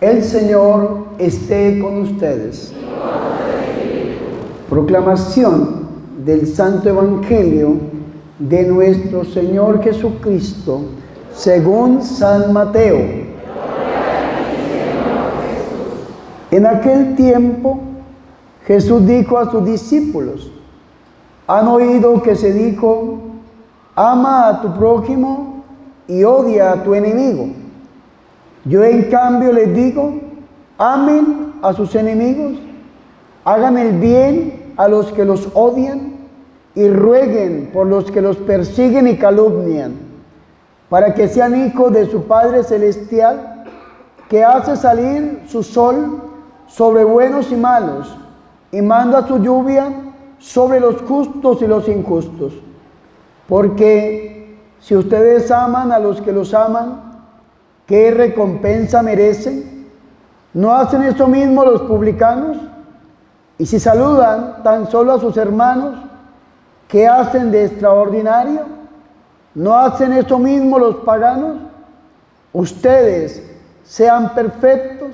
El Señor esté con ustedes. Proclamación del Santo Evangelio de nuestro Señor Jesucristo, según San Mateo. En aquel tiempo, Jesús dijo a sus discípulos: ¿han oído que se dijo, ama a tu prójimo y odia a tu enemigo? Yo en cambio les digo, amen a sus enemigos, hagan el bien a los que los odian y rueguen por los que los persiguen y calumnian, para que sean hijos de su Padre Celestial, que hace salir su sol sobre buenos y malos, y manda su lluvia sobre los justos y los injustos. Porque si ustedes aman a los que los aman, ¿qué recompensa merecen? ¿No hacen eso mismo los publicanos? Y si saludan tan solo a sus hermanos, ¿qué hacen de extraordinario? ¿No hacen eso mismo los paganos? Ustedes sean perfectos,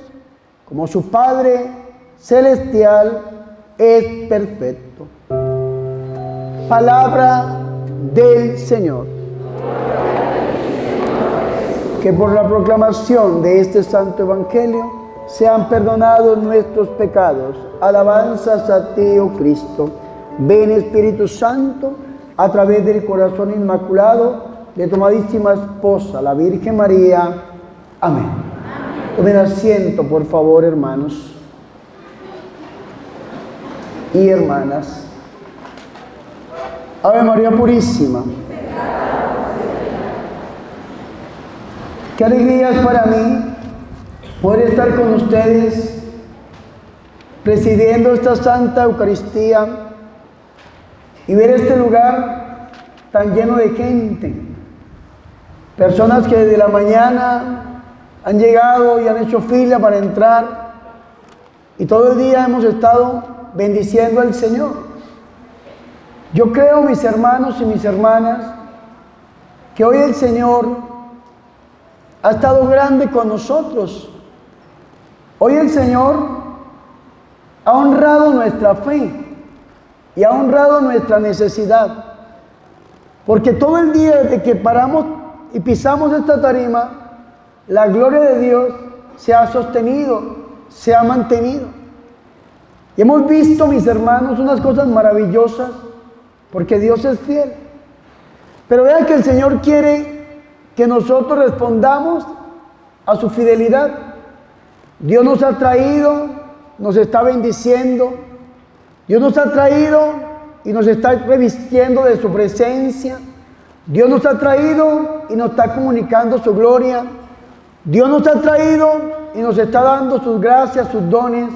como su Padre Celestial es perfecto. Palabra del Señor. Que por la proclamación de este Santo Evangelio sean perdonados nuestros pecados. Alabanzas a ti, oh Cristo. Ven, Espíritu Santo, a través del corazón inmaculado de tu amadísima esposa, la Virgen María. Amén. Tomen asiento, por favor, hermanos y hermanas. Ave María Purísima. Qué alegría es para mí poder estar con ustedes presidiendo esta Santa Eucaristía y ver este lugar tan lleno de gente. Personas que desde la mañana han llegado y han hecho fila para entrar, y todo el día hemos estado bendiciendo al Señor. Yo creo, mis hermanos y mis hermanas, que hoy el Señor ha estado grande con nosotros. Hoy el Señor ha honrado nuestra fe y ha honrado nuestra necesidad, porque todo el día desde que paramos y pisamos esta tarima, la gloria de Dios se ha sostenido, se ha mantenido. Y hemos visto, mis hermanos, unas cosas maravillosas, porque Dios es fiel. Pero vean que el Señor quiere que nosotros respondamos a su fidelidad. Dios nos ha traído, nos está bendiciendo. Dios nos ha traído y nos está revistiendo de su presencia. Dios nos ha traído y nos está comunicando su gloria. Dios nos ha traído y nos está dando sus gracias, sus dones.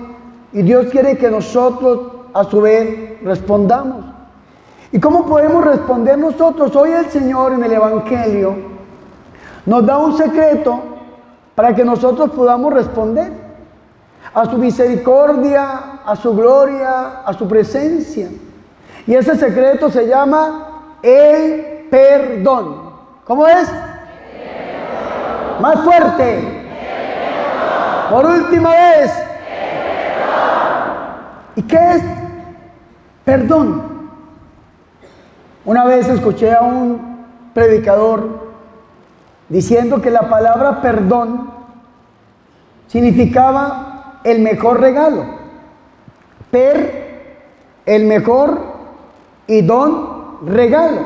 Y Dios quiere que nosotros, a su vez, respondamos. ¿Y cómo podemos responder nosotros? Hoy el Señor en el Evangelio nos da un secreto para que nosotros podamos responder a su misericordia, a su gloria, a su presencia. Y ese secreto se llama el perdón. ¿Cómo es? Más fuerte. Por última vez. ¿Y qué es perdón? Una vez escuché a un predicador diciendo que la palabra perdón significaba el mejor regalo. El mejor, y don, regalo.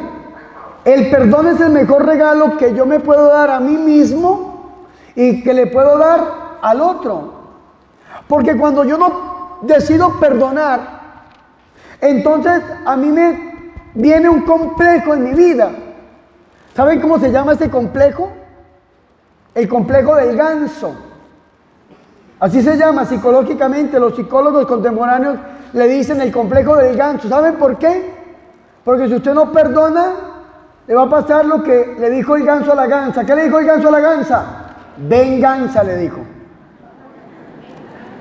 El perdón es el mejor regalo que yo me puedo dar a mí mismo y que le puedo dar al otro. Porque cuando yo no decido perdonar, entonces a mí me viene un complejo en mi vida. ¿Saben cómo se llama ese complejo? El complejo del ganso. Así se llama psicológicamente. Los psicólogos contemporáneos le dicen el complejo del ganso. ¿Saben por qué? Porque si usted no perdona, le va a pasar lo que le dijo el ganso a la gansa. ¿Qué le dijo el ganso a la gansa? Venganza, le dijo.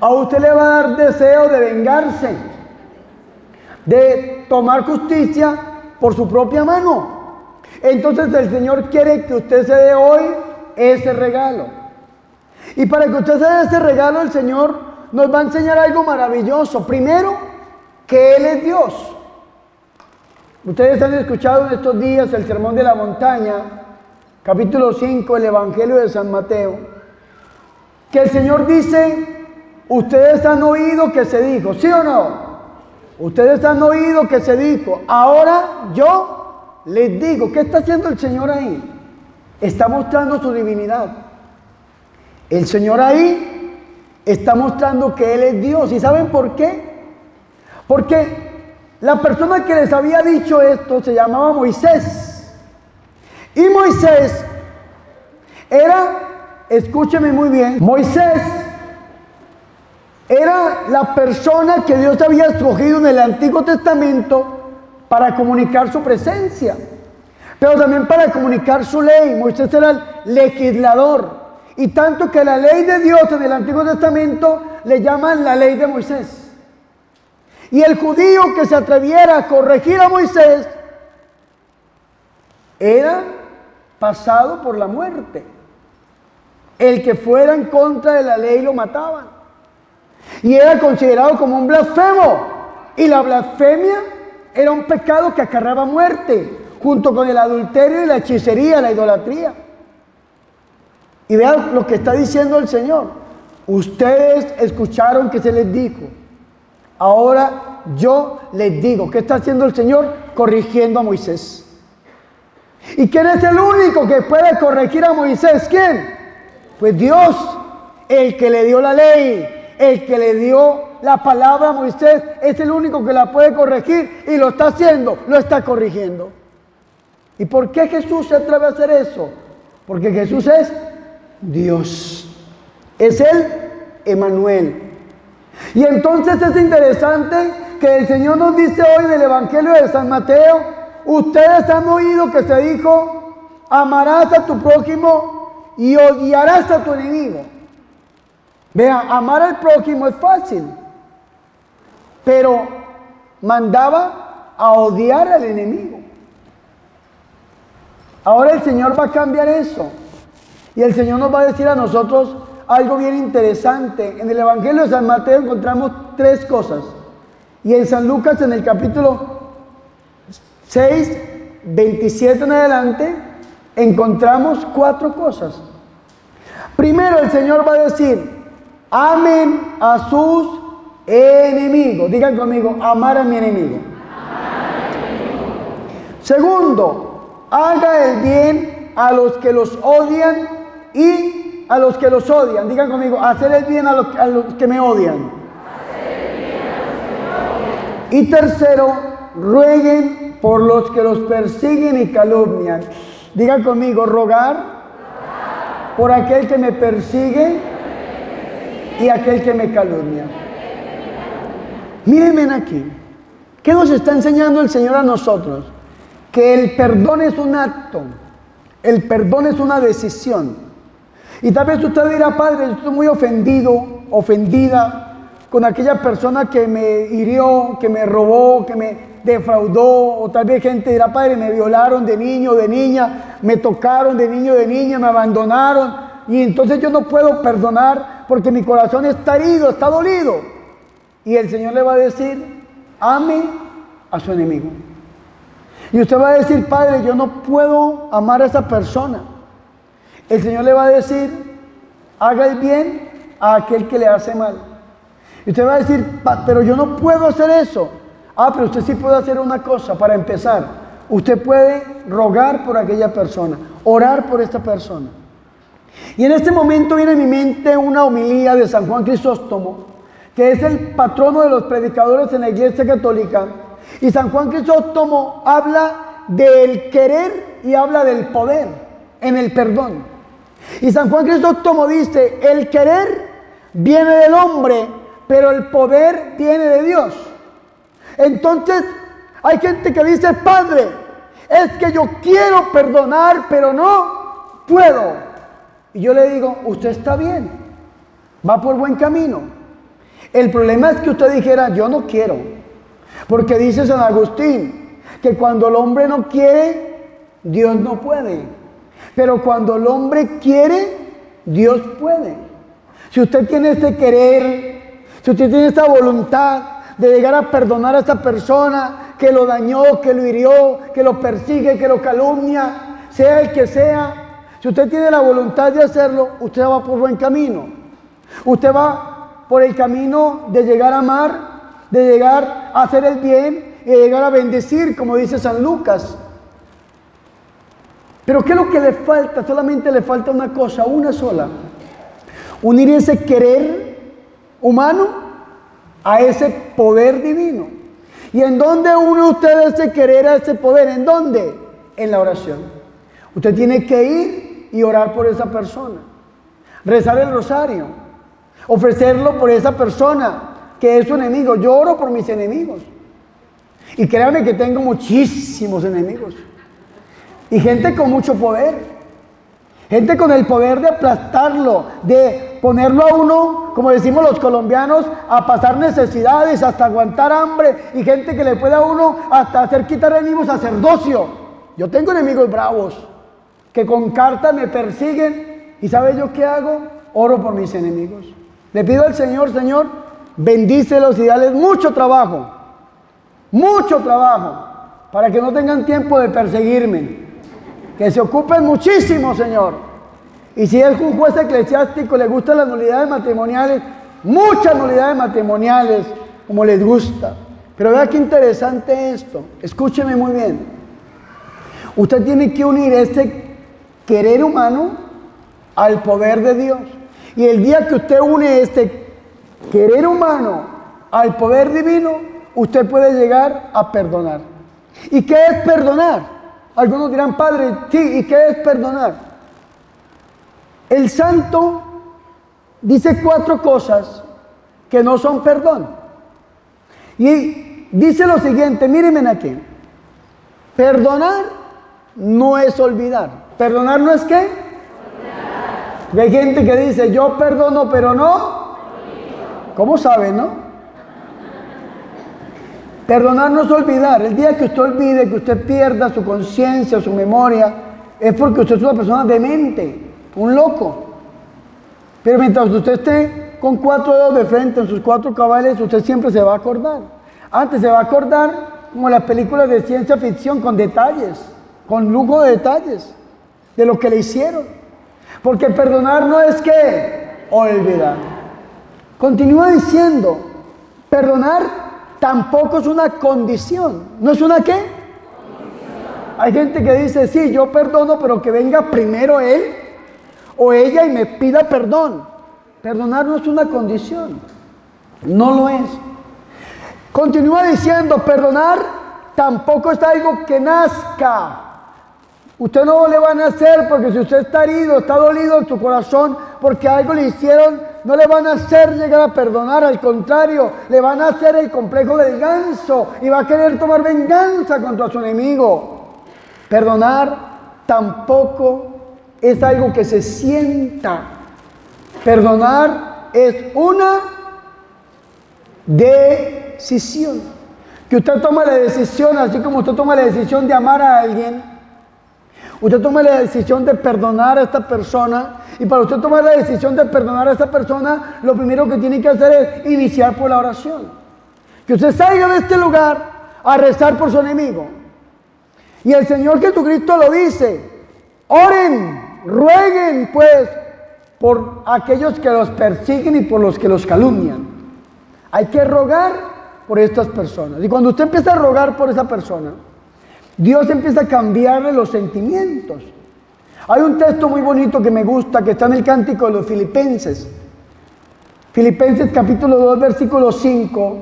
A usted le va a dar deseo de vengarse, de tomar justicia por su propia mano. Entonces el Señor quiere que usted se dé hoy ese regalo. Y para que usted se dé este regalo, el Señor nos va a enseñar algo maravilloso. Primero, que Él es Dios. Ustedes han escuchado en estos días el Sermón de la Montaña, capítulo 5, el Evangelio de San Mateo, que el Señor dice, ustedes han oído que se dijo, ¿sí o no? Ustedes han oído que se dijo, ahora yo les digo. ¿Qué está haciendo el Señor ahí? Está mostrando su divinidad. El Señor ahí está mostrando que Él es Dios. ¿Y saben por qué? Porque la persona que les había dicho esto se llamaba Moisés. Y Moisés era, escúcheme muy bien, Moisés era la persona que Dios había escogido en el Antiguo Testamento para comunicar su presencia, pero también para comunicar su ley. Moisés era el legislador. Y tanto que la ley de Dios en el Antiguo Testamento le llaman la ley de Moisés. Y el judío que se atreviera a corregir a Moisés era pasado por la muerte. El que fuera en contra de la ley lo mataban. Y era considerado como un blasfemo. Y la blasfemia era un pecado que acarreaba muerte, junto con el adulterio y la hechicería, la idolatría. Y vean lo que está diciendo el Señor. Ustedes escucharon que se les dijo. Ahora yo les digo. ¿Qué está haciendo el Señor? Corrigiendo a Moisés. ¿Y quién es el único que puede corregir a Moisés? ¿Quién? Pues Dios, el que le dio la ley, el que le dio la palabra a Moisés, es el único que la puede corregir y lo está haciendo, lo está corrigiendo. ¿Y por qué Jesús se atreve a hacer eso? Porque Jesús es Dios, es el Emanuel. Y entonces es interesante que el Señor nos dice hoy en el Evangelio de San Mateo, ustedes han oído que se dijo, amarás a tu prójimo y odiarás a tu enemigo. Vean, amar al prójimo es fácil, pero mandaba a odiar al enemigo. Ahora el Señor va a cambiar eso. Y el Señor nos va a decir a nosotros algo bien interesante. En el Evangelio de San Mateo encontramos 3 cosas. Y en San Lucas, en el capítulo 6, 27 en adelante, encontramos 4 cosas. Primero, el Señor va a decir, amen a sus enemigos. Digan conmigo, amar a mi enemigo. Segundo, haga el bien a los que los odian y a los que los odian. Digan conmigo, hacer el bien a los que me odian. Y tercero, rueguen por los que los persiguen y calumnian. Digan conmigo, rogar por aquel que me persigue y aquel que me calumnia. Mírenme aquí. ¿Qué nos está enseñando el Señor a nosotros? Que el perdón es un acto. El perdón es una decisión. Y tal vez usted dirá, Padre, yo estoy muy ofendido, ofendida con aquella persona que me hirió, que me robó, que me defraudó. O tal vez gente dirá, Padre, me violaron de niño, de niña, me tocaron de niño, de niña, me abandonaron. Y entonces yo no puedo perdonar porque mi corazón está herido, está dolido. Y el Señor le va a decir, ame a su enemigo. Y usted va a decir, Padre, yo no puedo amar a esa persona. El Señor le va a decir, haga el bien a aquel que le hace mal. Y usted va a decir, pero yo no puedo hacer eso. Pero usted sí puede hacer una cosa para empezar. Usted puede rogar por aquella persona, orar por esta persona. Y en este momento viene a mi mente una homilía de San Juan Crisóstomo, que es el patrono de los predicadores en la Iglesia Católica. Y San Juan Crisóstomo habla del querer y habla del poder en el perdón. Y San Juan Crisóstomo dice, el querer viene del hombre, pero el poder viene de Dios. Entonces, hay gente que dice, Padre, es que yo quiero perdonar, pero no puedo. Y yo le digo, usted está bien, va por buen camino. El problema es que usted dijera, yo no quiero. Porque dice San Agustín, que cuando el hombre no quiere, Dios no puede. Pero cuando el hombre quiere, Dios puede. si usted tiene este querer, si usted tiene esta voluntad de llegar a perdonar a esta persona que lo dañó, que lo hirió, que lo persigue, que lo calumnia, sea el que sea, si usted tiene la voluntad de hacerlo, usted va por buen camino. Usted va por el camino de llegar a amar, de llegar a hacer el bien y de llegar a bendecir, como dice San Lucas. Pero ¿qué es lo que le falta? Solamente le falta una cosa, una sola. Unir ese querer humano a ese poder divino. ¿Y en dónde une usted ese querer a ese poder? ¿En dónde? En la oración. Usted tiene que ir y orar por esa persona. Rezar el rosario. Ofrecerlo por esa persona que es su enemigo. Yo oro por mis enemigos. Y créanme que tengo muchísimos enemigos. Y gente con mucho poder. Gente con el poder de aplastarlo, de ponerlo a uno, como decimos los colombianos, a pasar necesidades, hasta aguantar hambre. Y gente que le puede a uno hasta hacer quitar enemigos sacerdocio. Yo tengo enemigos bravos que con cartas me persiguen. ¿Y sabe yo qué hago? Oro por mis enemigos. Le pido al Señor, Señor, bendícelos y dales mucho trabajo, para que no tengan tiempo de perseguirme. Que se ocupen muchísimo, Señor. Y si es un juez eclesiástico, le gustan las nulidades matrimoniales, muchas nulidades matrimoniales, como les gusta. Pero vea qué interesante esto. Escúcheme muy bien. Usted tiene que unir este querer humano al poder de Dios. Y el día que usted une este querer humano al poder divino, usted puede llegar a perdonar. ¿Y qué es perdonar? Algunos dirán, Padre, sí, ¿y qué es perdonar? El santo dice 4 cosas que no son perdón. Y dice lo siguiente, mírenme aquí. Perdonar no es olvidar. ¿Perdonar no es qué? Olvidar. Hay gente que dice, yo perdono, pero no. ¿Cómo sabe, no? Perdonar no es olvidar. El día que usted olvide, que usted pierda su conciencia, su memoria, es porque usted es una persona demente, un loco. Pero mientras usted esté con 4 dedos de frente en sus 4 cabales, usted siempre se va a acordar. Antes se va a acordar como las películas de ciencia ficción, con detalles, con lujo de detalles, de lo que le hicieron. Porque perdonar no es que olvidar. Continúa diciendo, perdonar tampoco es una condición. ¿No es una qué? Condición. Hay gente que dice, sí, yo perdono, pero que venga primero él o ella y me pida perdón. Perdonar no es una condición. No lo es. Continúa diciendo, perdonar tampoco es algo que nazca. Usted no le va a nacer porque si usted está herido, está dolido en su corazón porque algo le hicieron, no le van a hacer llegar a perdonar, al contrario, le van a hacer el complejo del ganso y va a querer tomar venganza contra su enemigo. Perdonar tampoco es algo que se sienta. Perdonar es una decisión. Que usted toma la decisión, así como usted toma la decisión de amar a alguien, usted toma la decisión de perdonar a esta persona. Y para usted tomar la decisión de perdonar a esta persona, lo primero que tiene que hacer es iniciar por la oración. Que usted salga de este lugar a rezar por su enemigo. Y el Señor Jesucristo lo dice, oren, rueguen pues por aquellos que los persiguen y por los que los calumnian. Hay que rogar por estas personas. Y cuando usted empieza a rogar por esa persona, Dios empieza a cambiarle los sentimientos. Hay un texto muy bonito que me gusta, que está en el Cántico de los Filipenses. Filipenses capítulo 2, versículo 5.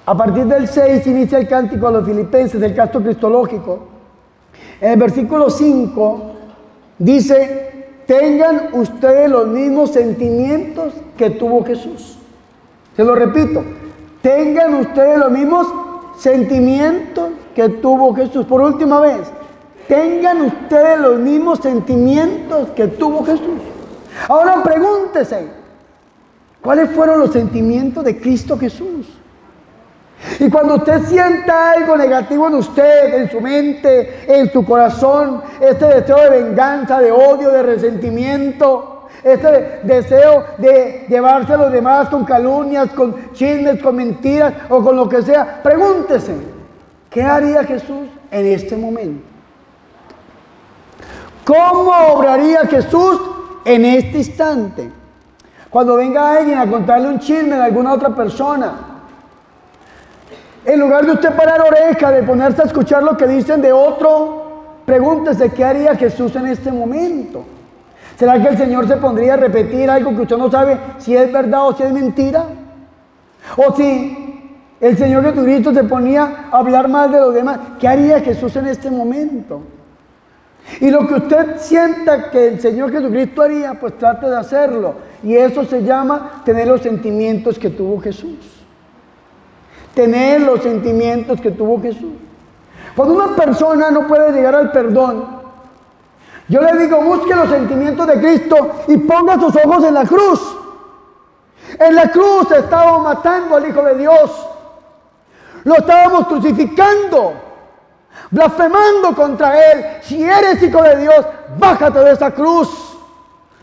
A partir del 6 inicia el Cántico de los Filipenses, el canto cristológico. En el versículo 5 dice, tengan ustedes los mismos sentimientos que tuvo Jesús. Se lo repito, tengan ustedes los mismos sentimientos que tuvo Jesús. Por última vez, tengan ustedes los mismos sentimientos que tuvo Jesús. Ahora pregúntese, ¿cuáles fueron los sentimientos de Cristo Jesús? Y cuando usted sienta algo negativo en usted, en su mente, en su corazón, este deseo de venganza, de odio, de resentimiento, este deseo de llevarse a los demás con calumnias, con chismes, con mentiras o con lo que sea, pregúntese, ¿qué haría Jesús en este momento? ¿Cómo obraría Jesús en este instante? Cuando venga alguien a contarle un chisme de alguna otra persona, en lugar de usted parar oreja, de ponerse a escuchar lo que dicen de otro, pregúntese qué haría Jesús en este momento. ¿Será que el Señor se pondría a repetir algo que usted no sabe si es verdad o si es mentira? O si el Señor Jesucristo se ponía a hablar mal de los demás, ¿qué haría Jesús en este momento? Y lo que usted sienta que el Señor Jesucristo haría, pues trate de hacerlo. Y eso se llama tener los sentimientos que tuvo Jesús. Tener los sentimientos que tuvo Jesús. Cuando una persona no puede llegar al perdón, yo le digo, busque los sentimientos de Cristo y ponga sus ojos en la cruz. En la cruz estábamos matando al Hijo de Dios. Lo estábamos crucificando, blasfemando contra Él. Si eres Hijo de Dios, bájate de esa cruz.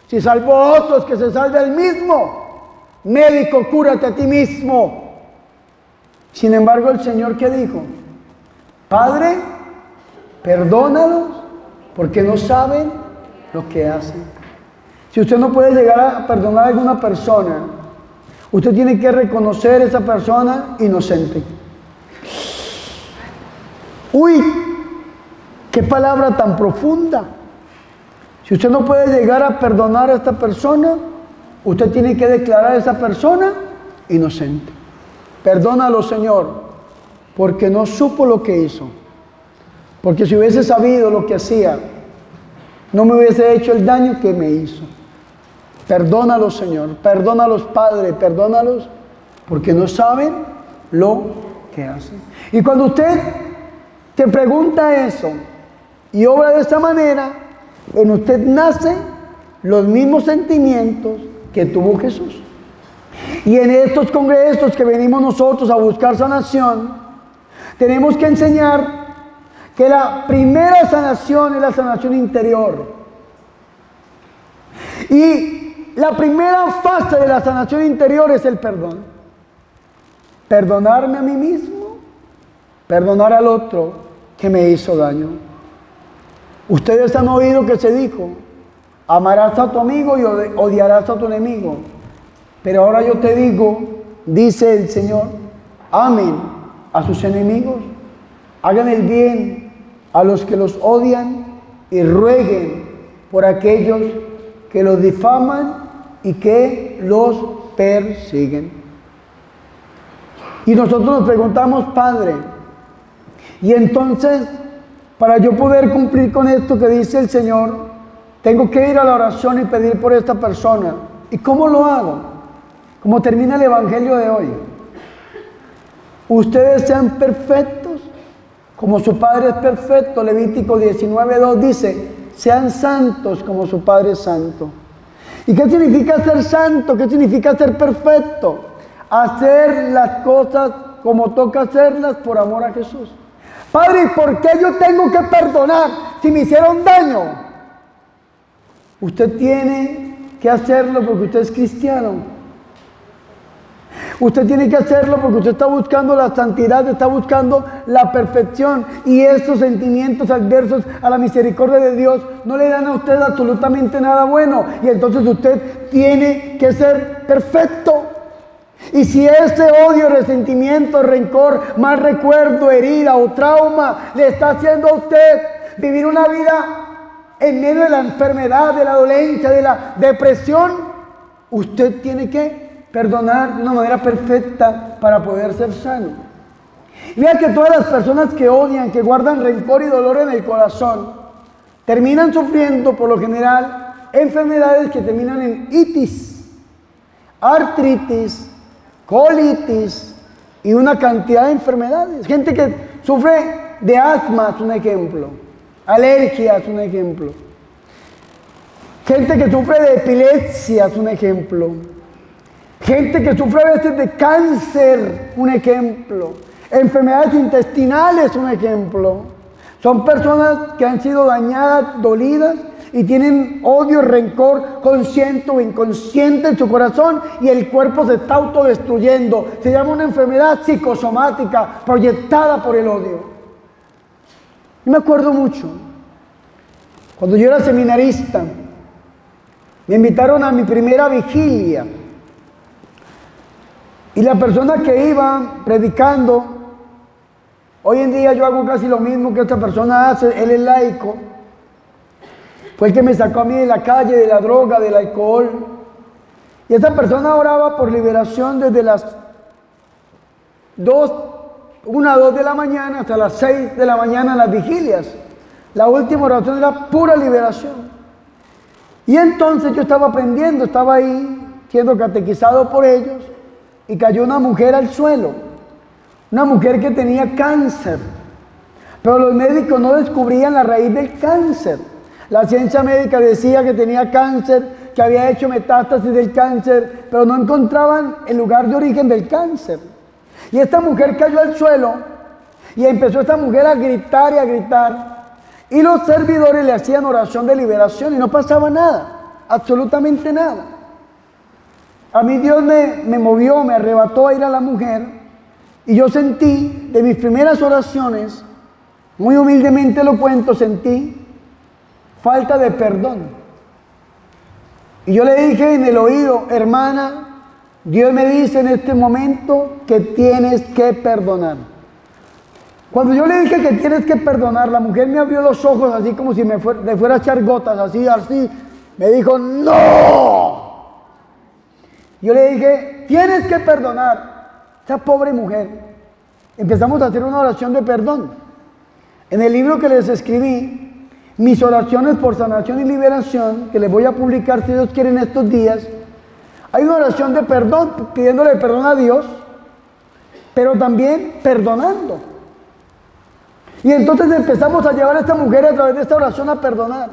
Si salvó a otros, que se salve Él mismo. Médico, cúrate a ti mismo. Sin embargo, el Señor, ¿qué dijo? Padre, perdónalos porque no saben lo que hacen. Si usted no puede llegar a perdonar a alguna persona, usted tiene que reconocer a esa persona inocente. Uy, qué palabra tan profunda. Si usted no puede llegar a perdonar a esta persona, usted tiene que declarar a esa persona inocente. Perdónalo, Señor, porque no supo lo que hizo. Porque si hubiese sabido lo que hacía, no me hubiese hecho el daño que me hizo. Perdónalos, Señor. Perdónalos, Padre. Perdónalos porque no saben lo que hacen. Y cuando usted te pregunta eso y obra de esta manera, en usted nacen los mismos sentimientos que tuvo Jesús. Y en estos congresos que venimos nosotros a buscar sanación, tenemos que enseñar que la primera sanación es la sanación interior. Y la primera fase de la sanación interior es el perdón. Perdonarme a mí mismo, perdonar al otro que me hizo daño. Ustedes han oído que se dijo, amarás a tu amigo y odiarás a tu enemigo. Pero ahora yo te digo, dice el Señor, amen a sus enemigos, hagan el bien a los que los odian y rueguen por aquellos que los difaman y que los persiguen. Y nosotros nos preguntamos, Padre, y entonces, para yo poder cumplir con esto que dice el Señor, tengo que ir a la oración y pedir por esta persona. ¿Y cómo lo hago? Como termina el Evangelio de hoy. Ustedes sean perfectos, como su Padre es perfecto. Levítico 19:2 dice, sean santos como su Padre es santo. ¿Y qué significa ser santo? ¿Qué significa ser perfecto? Hacer las cosas como toca hacerlas por amor a Jesús. Padre, ¿por qué yo tengo que perdonar si me hicieron daño? Usted tiene que hacerlo porque usted es cristiano. Usted tiene que hacerlo porque usted está buscando la santidad, está buscando la perfección. Y estos sentimientos adversos a la misericordia de Dios no le dan a usted absolutamente nada bueno. Y entonces usted tiene que ser perfecto. Y si ese odio, resentimiento, rencor, mal recuerdo, herida o trauma le está haciendo a usted vivir una vida en medio de la enfermedad, de la dolencia, de la depresión, usted tiene que perdonar de una manera perfecta para poder ser sano. Y vea que todas las personas que odian, que guardan rencor y dolor en el corazón, terminan sufriendo por lo general enfermedades que terminan en itis, artritis, colitis y una cantidad de enfermedades. Gente que sufre de asma es un ejemplo, alergia es un ejemplo, gente que sufre de epilepsia es un ejemplo, gente que sufre a veces de cáncer, un ejemplo, enfermedades intestinales, un ejemplo. Son personas que han sido dañadas, dolidas y tienen odio, rencor consciente o inconsciente en su corazón y el cuerpo se está autodestruyendo. Se llama una enfermedad psicosomática proyectada por el odio. Yo me acuerdo mucho, cuando yo era seminarista, me invitaron a mi primera vigilia y la persona que iba predicando, hoy en día yo hago casi lo mismo que esta persona hace, él es laico, fue el que me sacó a mí de la calle, de la droga, del alcohol, y esa persona oraba por liberación desde las 1 a 2 de la mañana hasta las 6 de la mañana en las vigilias. La última oración era pura liberación. Y entonces yo estaba aprendiendo, estaba ahí siendo catequizado por ellos y cayó una mujer al suelo, una mujer que tenía cáncer, pero los médicos no descubrían la raíz del cáncer. La ciencia médica decía que tenía cáncer, que había hecho metástasis del cáncer, pero no encontraban el lugar de origen del cáncer. Y esta mujer cayó al suelo y empezó esta mujer a gritar y a gritar. Y los servidores le hacían oración de liberación y no pasaba nada, absolutamente nada. A mí Dios me movió, me arrebató a ir a la mujer y yo sentí, de mis primeras oraciones, muy humildemente lo cuento, sentí falta de perdón. Y yo le dije en el oído, hermana, Dios me dice en este momento que tienes que perdonar. Cuando yo le dije que tienes que perdonar, la mujer me abrió los ojos así como si le fuera a echar gotas, así. Me dijo, ¡no! Yo le dije, tienes que perdonar. Esa pobre mujer. Empezamos a hacer una oración de perdón. En el libro que les escribí, mis oraciones por sanación y liberación, que les voy a publicar si Dios quiere en estos días, hay una oración de perdón, pidiéndole perdón a Dios, pero también perdonando. Y entonces empezamos a llevar a esta mujer a través de esta oración a perdonar.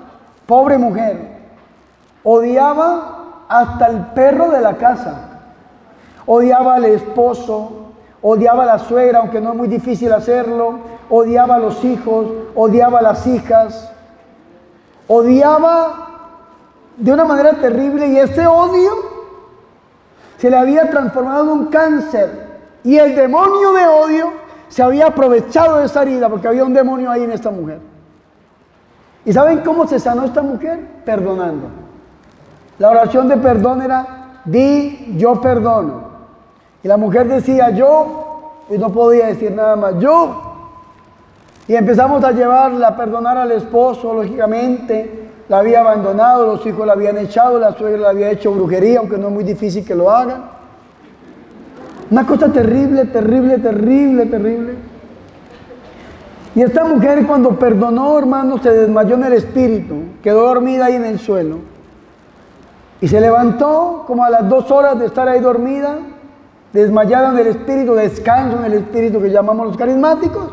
Pobre mujer. Odiaba hasta el perro de la casa. Odiaba al esposo, odiaba a la suegra, aunque no es muy difícil hacerlo. Odiaba a los hijos, odiaba a las hijas. Odiaba de una manera terrible y ese odio se le había transformado en un cáncer. Y el demonio de odio se había aprovechado de esa herida porque había un demonio ahí en esta mujer. ¿Y saben cómo se sanó esta mujer? Perdonando. La oración de perdón era, di, yo perdono. Y la mujer decía, yo, y no podía decir nada más, yo. Y empezamos a llevarla a perdonar al esposo, lógicamente. La había abandonado, los hijos la habían echado, la suegra le había hecho brujería, aunque no es muy difícil que lo hagan. Una cosa terrible, terrible, terrible, terrible. Y esta mujer cuando perdonó, hermano, se desmayó en el espíritu, quedó dormida ahí en el suelo. Y se levantó como a las 2 horas de estar ahí dormida, desmayada en el espíritu, descanso en el espíritu que llamamos los carismáticos.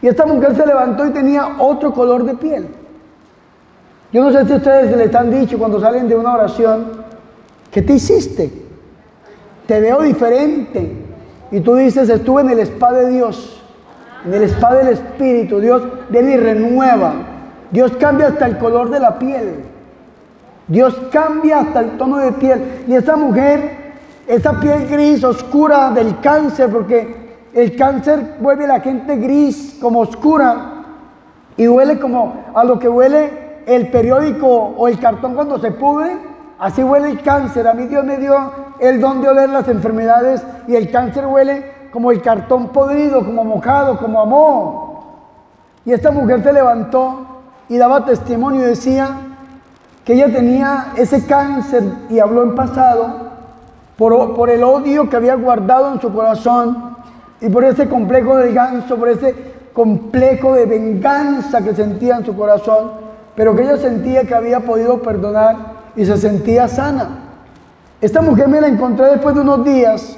Y esta mujer se levantó y tenía otro color de piel. Yo no sé si ustedes les han dicho cuando salen de una oración, ¿qué te hiciste? Te veo diferente. Y tú dices, estuve en el spa de Dios, en el spa del Espíritu. Dios viene y renueva. Dios cambia hasta el color de la piel. Dios cambia hasta el tono de piel. Y esa mujer, esa piel gris oscura del cáncer, porque el cáncer vuelve a la gente gris, como oscura, y huele como a lo que huele el periódico o el cartón cuando se pudre. Así huele el cáncer. A mí Dios me dio el don de oler las enfermedades y el cáncer huele como el cartón podrido, como mojado, como a moho. Y esta mujer se levantó y daba testimonio y decía que ella tenía ese cáncer y habló en pasado por el odio que había guardado en su corazón y por ese complejo de ganso, por ese complejo de venganza que sentía en su corazón, pero que ella sentía que había podido perdonar y se sentía sana. Esta mujer me la encontré después de unos días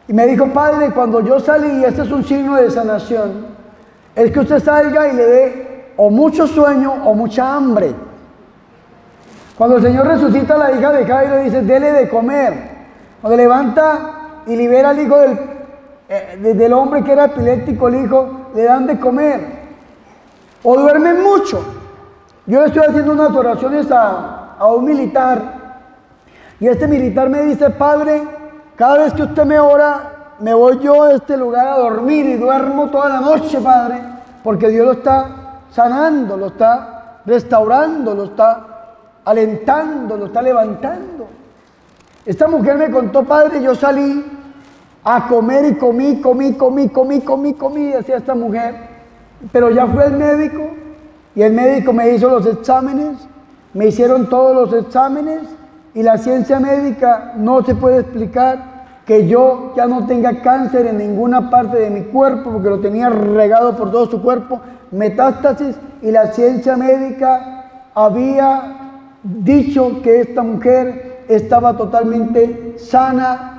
y me dijo, padre, cuando yo salí, este es un signo de sanación, es que usted salga y le dé o mucho sueño o mucha hambre. Cuando el Señor resucita a la hija de Jairo, dice, dele de comer. Cuando levanta y libera al hijo del hombre que era epiléptico, el hijo, le dan de comer. O duermen mucho. Yo le estoy haciendo unas oraciones a un militar, y este militar me dice: padre, cada vez que usted me ora, me voy yo a este lugar a dormir y duermo toda la noche, padre, porque Dios lo está sanando, lo está restaurando, lo está alentando, lo está levantando. Esta mujer me contó: padre, yo salí a comer y comí, decía esta mujer, pero ya fue el médico, y el médico me hizo los exámenes, me hicieron todos los exámenes, y la ciencia médica no se puede explicar que yo ya no tenga cáncer en ninguna parte de mi cuerpo, porque lo tenía regado por todo su cuerpo, metástasis, y la ciencia médica había dicho que esta mujer estaba totalmente sana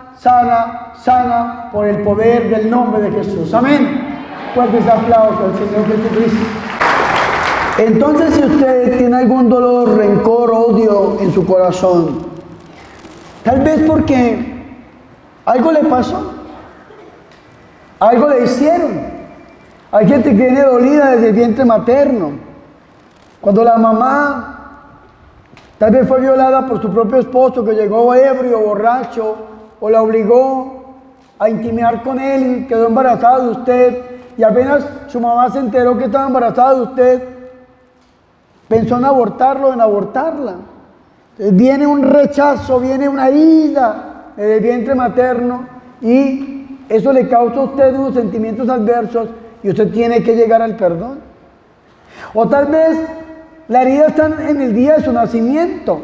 por el poder del nombre de Jesús. Amén. Fuertes aplausos al Señor Jesucristo. Entonces, si usted tiene algún dolor, rencor, odio en su corazón, tal vez porque algo le pasó, algo le hicieron. Hay gente que viene dolida desde el vientre materno. Cuando la mamá tal vez fue violada por su propio esposo, que llegó ebrio, borracho, o la obligó a intimar con él y quedó embarazada de usted, y apenas su mamá se enteró que estaba embarazada de usted, pensó en abortarlo, en abortarla. Entonces viene un rechazo, viene una ira desde el vientre materno, y eso le causa a usted unos sentimientos adversos, y usted tiene que llegar al perdón. O tal vez la herida está en el día de su nacimiento.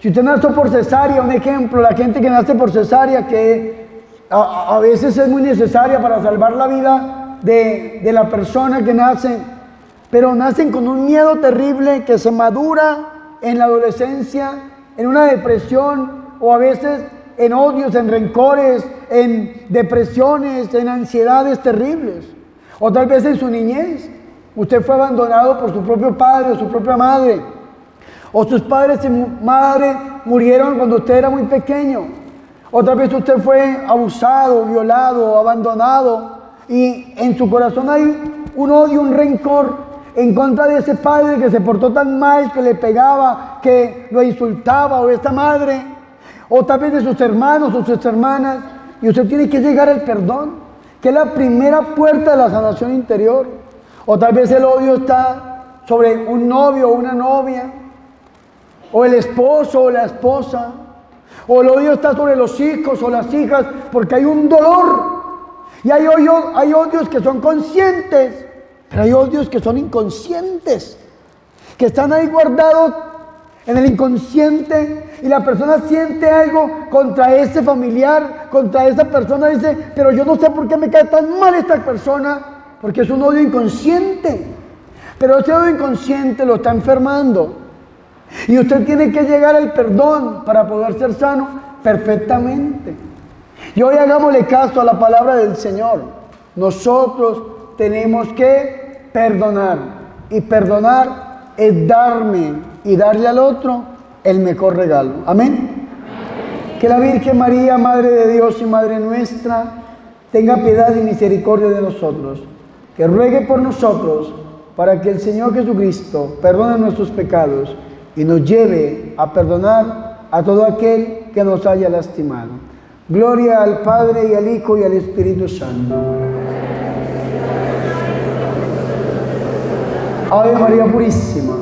Si usted nació por cesárea, un ejemplo, la gente que nace por cesárea, que a veces es muy necesaria para salvar la vida de la persona que nace, pero nacen con un miedo terrible que se madura en la adolescencia, en una depresión, o a veces en odios, en rencores, en depresiones, en ansiedades terribles. O tal vez en su niñez usted fue abandonado por su propio padre o su propia madre, o sus padres y madre murieron cuando usted era muy pequeño, o tal vez usted fue abusado, violado, abandonado, y en su corazón hay un odio, un rencor en contra de ese padre que se portó tan mal, que le pegaba, que lo insultaba, o esta madre, o tal vez de sus hermanos o sus hermanas, y usted tiene que llegar al perdón, que es la primera puerta de la sanación interior. O tal vez el odio está sobre un novio o una novia, o el esposo o la esposa, o el odio está sobre los hijos o las hijas, porque hay un dolor. Y hay odios que son conscientes, pero hay odios que son inconscientes, que están ahí guardados en el inconsciente, y la persona siente algo contra ese familiar, contra esa persona, dice: pero yo no sé por qué me cae tan mal esta persona, porque es un odio inconsciente. Pero ese odio inconsciente lo está enfermando, y usted tiene que llegar al perdón para poder ser sano perfectamente. Y hoy hagámosle caso a la palabra del Señor. Nosotros tenemos que perdonar, y perdonar es darme y darle al otro el mejor regalo. Amén. Que la Virgen María, Madre de Dios y Madre nuestra, tenga piedad y misericordia de nosotros, que ruegue por nosotros para que el Señor Jesucristo perdone nuestros pecados y nos lleve a perdonar a todo aquel que nos haya lastimado. Gloria al Padre, y al Hijo, y al Espíritu Santo. Ave María Purísima.